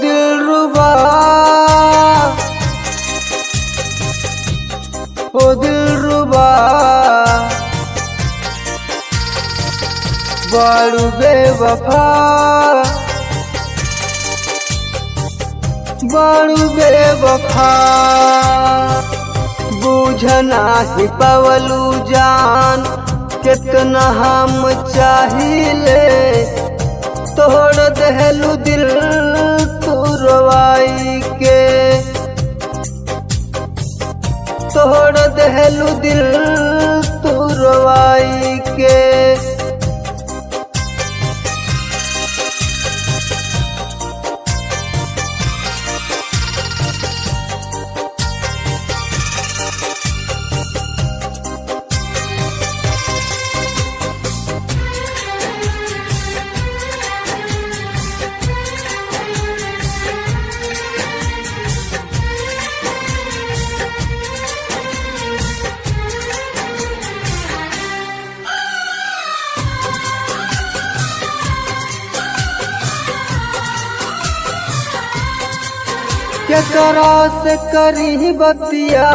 दिलरुबा ओ दिलरुबा बड़ू बेवफा बड़ू बेवफा बुझना ही पवलू जान कितना हम चाहिले तोड़ देहलू दिल तू रवाई के तोड़ देहलू दिल तू रवाई के केकरा से करी बतिया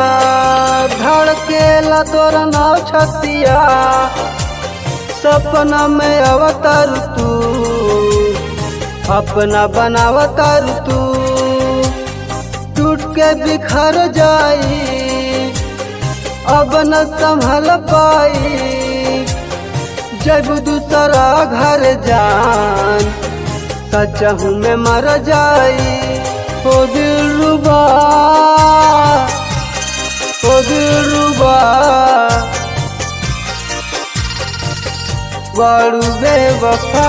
धड़केला तोरा नाव छतिया सपना में अवतार तू अपना बनावतार तू टूट के बिखर जाई अब न संभल पाई जब दूसरा घर जान सचहू में मर जाई ओ दिलरुबा ओ दिलरुबा बड़ू बेवफा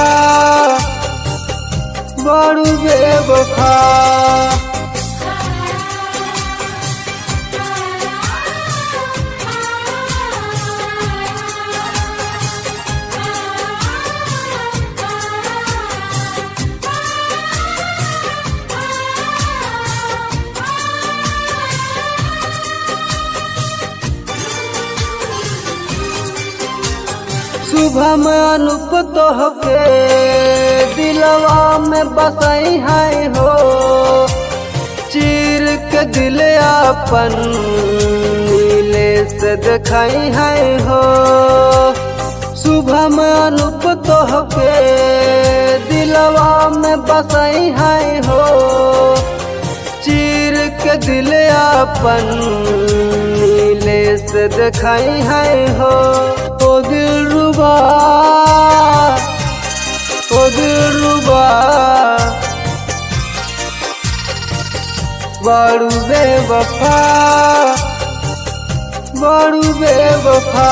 बड़ू बेवफा सुबह में अनूप तोहके दिलवा में बसाई है हो चीर के दिल अपन नीले से दिखाई है हो सुबह में अनूप तोहके दिलवा में बसाई है हो चीर के दिल अपन नीले से दिखाई है हो ओ दिलरुबा ओ दिलरुबा बड़ू बेवफा बड़ू बेवफा।